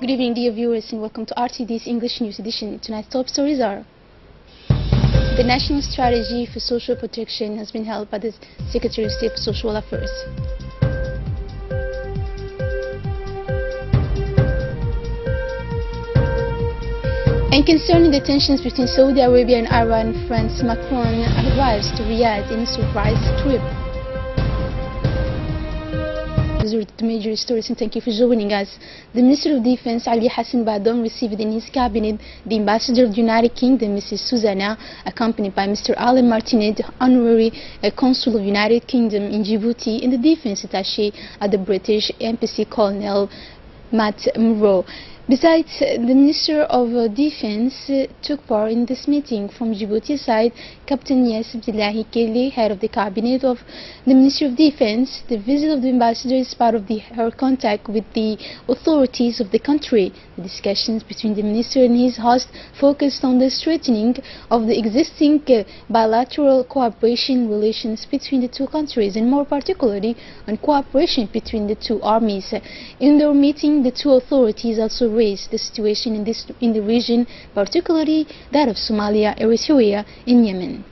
Good evening, dear viewers, and welcome to RTD's English News Edition. Tonight's top stories are: the National Strategy for Social Protection has been held by the Secretary of State for Social Affairs. And concerning the tensions between Saudi Arabia and Iran, France, Macron arrives to Riyadh in a surprise trip. Those are the major stories, and thank you for joining us. The Minister of Defense, Ali Hassan Badon, received in his cabinet the Ambassador of the United Kingdom, Mrs. Susanna, accompanied by Mr. Alan Martinet, Honorary Consul of the United Kingdom in Djibouti, and the Defense Attaché at the British Embassy, Colonel Matt Munro. Besides, the Minister of Defense took part in this meeting. From Djibouti side, Captain Yes Abdullahi Kele, head of the cabinet of the Ministry of Defense. The visit of the ambassador is part of her contact with the authorities of the country. The discussions between the minister and his host focused on the strengthening of the existing bilateral cooperation relations between the two countries, and more particularly on cooperation between the two armies. In their meeting, the two authorities also raised the situation in the region, particularly that of Somalia, Eritrea, and Yemen.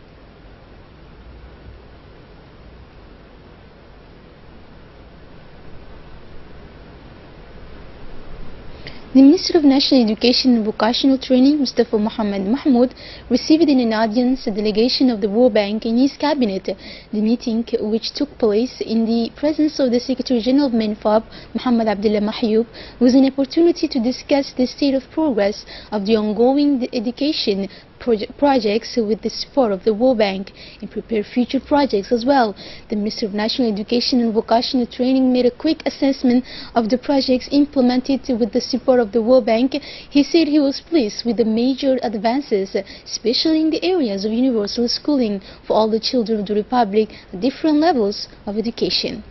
The Minister of National Education and Vocational Training, Mustafa Mohammed Mahmoud, received in an audience a delegation of the World Bank in his cabinet. The meeting, which took place in the presence of the Secretary General of MENFAB, Mohammed Abdullah Mahyoub, was an opportunity to discuss the state of progress of the ongoing education projects with the support of the World Bank, and prepare future projects as well. The Minister of National Education and Vocational Training made a quick assessment of the projects implemented with the support of the World Bank. He said he was pleased with the major advances, especially in the areas of universal schooling for all the children of the Republic at different levels of education.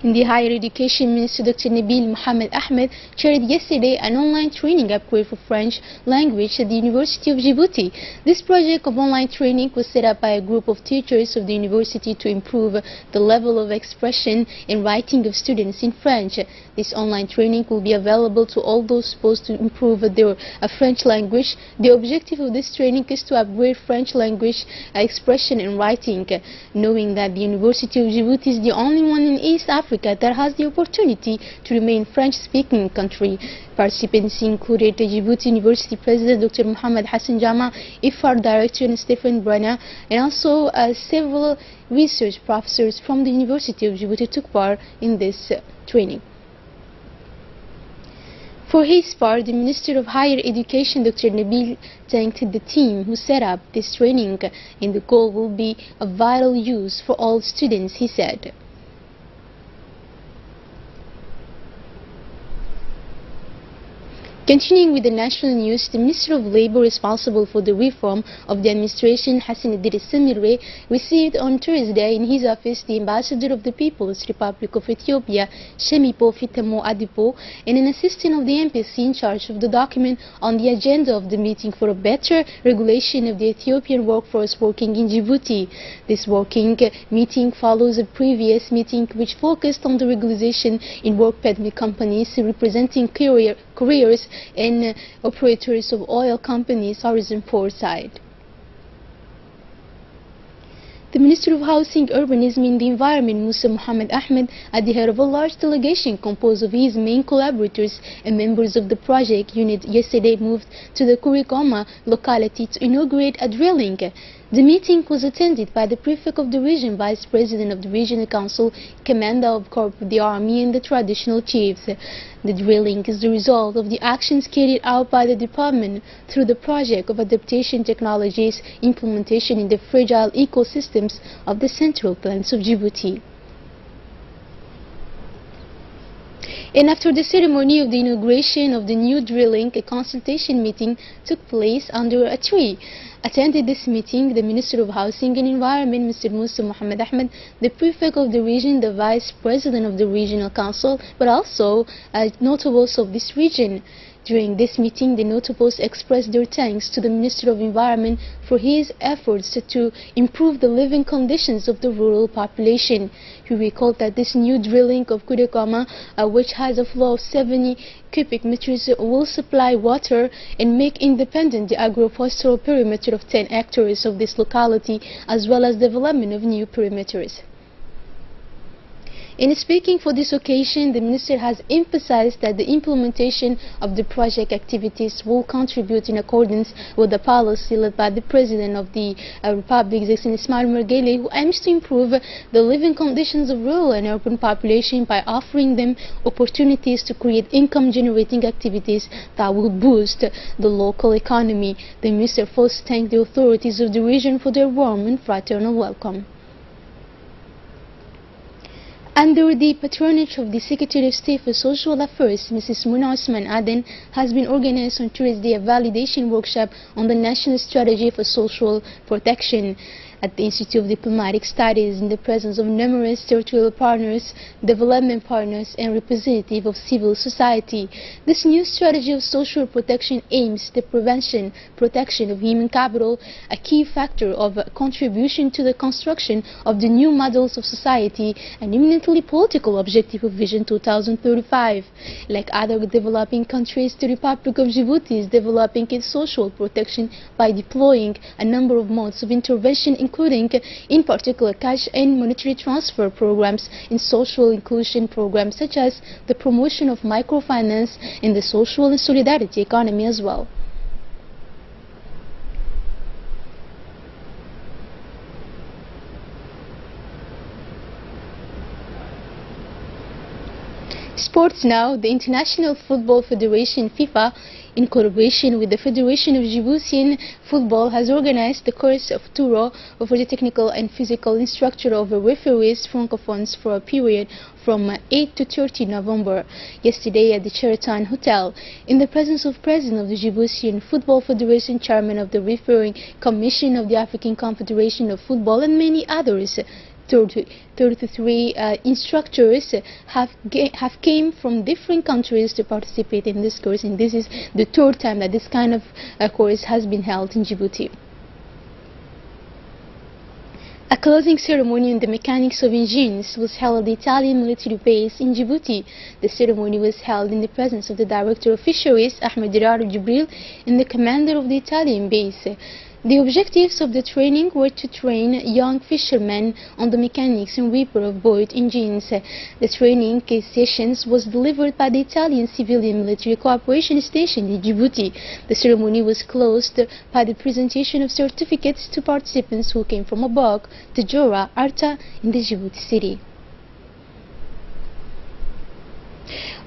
In the Higher Education Minister, Dr. Nabil Mohamed Ahmed chaired yesterday an online training upgrade for French language at the University of Djibouti. This project of online training was set up by a group of teachers of the university to improve the level of expression and writing of students in French. This online training will be available to all those supposed to improve their French language. The objective of this training is to upgrade French language expression and writing, knowing that the University of Djibouti is the only one in East Africa that has the opportunity to remain French-speaking country. Participants included the Djibouti University President Dr. Mohamed Hassan Jama, IFAR Director and Stephen Brana, and also several research professors from the University of Djibouti took part in this training. For his part, the Minister of Higher Education, Dr. Nabil, thanked the team who set up this training, and the goal will be of vital use for all students, he said. Continuing with the national news, the Minister of Labour responsible for the reform of the administration, Hassan Idris Samirwe, received on Thursday in his office the Ambassador of the People's Republic of Ethiopia, Shemipo Fitamo Adipo, and an assistant of the embassy in charge of the document on the agenda of the meeting for a better regulation of the Ethiopian workforce working in Djibouti. This working meeting follows a previous meeting which focused on the regularization in work permit companies representing careers and operators of oil companies, Horizon 4 side. The Minister of Housing, Urbanism and the Environment, Musa Mohammed Ahmed, at the head of a large delegation composed of his main collaborators and members of the project unit, yesterday moved to the Kurikoma locality to inaugurate a drilling. The meeting was attended by the Prefect of the Region, Vice President of the Regional Council, Commander of Corps of the Army, and the traditional chiefs. The drilling is the result of the actions carried out by the department through the project of adaptation technologies implementation in the fragile ecosystems of the central plains of Djibouti. And after the ceremony of the inauguration of the new drilling, a consultation meeting took place under a tree. Attended this meeting the Minister of Housing and Environment, Mr. Musa Mohammed Ahmed, the Prefect of the region, the Vice President of the Regional Council, but also notables of this region. During this meeting, the notables expressed their thanks to the Minister of Environment for his efforts to improve the living conditions of the rural population. He recalled that this new drilling of Kudekama, which has a flow of 70 cubic meters, will supply water and make independent the agroforestry perimeter of 10 hectares of this locality, as well as development of new perimeters. In speaking for this occasion, the Minister has emphasized that the implementation of the project activities will contribute in accordance with the policy led by the President of the Republic, Ismail Mergele, who aims to improve the living conditions of rural and urban population by offering them opportunities to create income-generating activities that will boost the local economy. The Minister first thanked the authorities of the region for their warm and fraternal welcome. Under the patronage of the Secretary of State for Social Affairs, Mrs. Muna Osman Aden, has been organized on Tuesday a validation workshop on the National Strategy for Social Protection at the Institute of Diplomatic Studies in the presence of numerous territorial partners, development partners, and representatives of civil society. This new strategy of social protection aims the protection of human capital, a key factor of contribution to the construction of the new models of society, an eminently political objective of Vision 2035. Like other developing countries, the Republic of Djibouti is developing its social protection by deploying a number of modes of intervention, including in particular cash and monetary transfer programs in social inclusion programs such as the promotion of microfinance in the social and solidarity economy as well. Sports now. The International Football Federation FIFA, in collaboration with the Federation of Djiboutian Football, has organized the course of Touro for the technical and physical instructor of referees francophones for a period from 8 to 30 November. Yesterday at the Sheraton Hotel, in the presence of President of the Djiboutian Football Federation, Chairman of the Refereeing Commission of the African Confederation of Football, and many others, 33 instructors have came from different countries to participate in this course, and this is the third time that this kind of course has been held in Djibouti. A closing ceremony on the mechanics of engines was held at the Italian military base in Djibouti. The ceremony was held in the presence of the Director of Fisheries, Ahmed Jibril, and the commander of the Italian base. The objectives of the training were to train young fishermen on the mechanics and repair of boat engines. The training sessions was delivered by the Italian Civilian Military Cooperation Station in Djibouti. The ceremony was closed by the presentation of certificates to participants who came from Obok, Tejora, Arta, in the Djibouti city.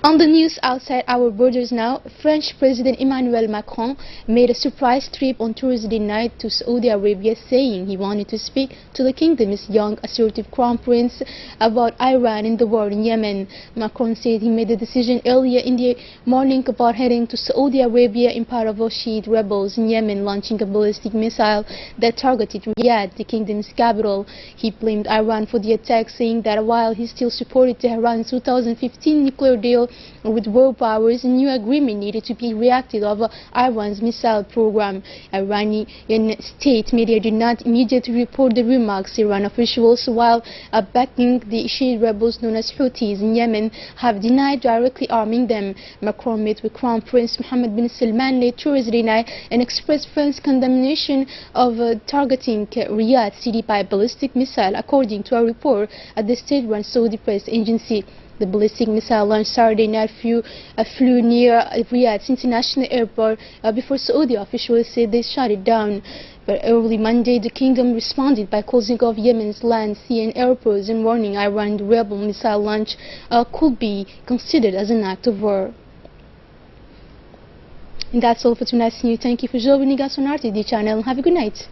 On the news outside our borders now, French President Emmanuel Macron made a surprise trip on Thursday night to Saudi Arabia, saying he wanted to speak to the kingdom's young assertive crown prince about Iran and the war in Yemen. Macron said he made the decision earlier in the morning about heading to Saudi Arabia in part of Shiite rebels in Yemen launching a ballistic missile that targeted Riyadh, the kingdom's capital. He blamed Iran for the attack, saying that while he still supported Tehran's 2015 nuclear deal with world powers, a new agreement needed to be reacted over Iran's missile program. Iranian state media did not immediately report the remarks. Iran officials, while backing the Shiite rebels known as Houthis in Yemen, have denied directly arming them. Macron met with Crown Prince Mohammed bin Salman late Thursday night and expressed France's condemnation of targeting Riyadh city by a ballistic missile, according to a report at the state-run Saudi press agency. The ballistic missile launched Saturday night flew near Riyadh's international airport before Saudi officials said they shot it down. But early Monday, the kingdom responded by closing off Yemen's land, sea and airports and warning Iran the rebel missile launch could be considered as an act of war. And that's all for tonight's news. Thank you for joining us on our Télé channel and have a good night.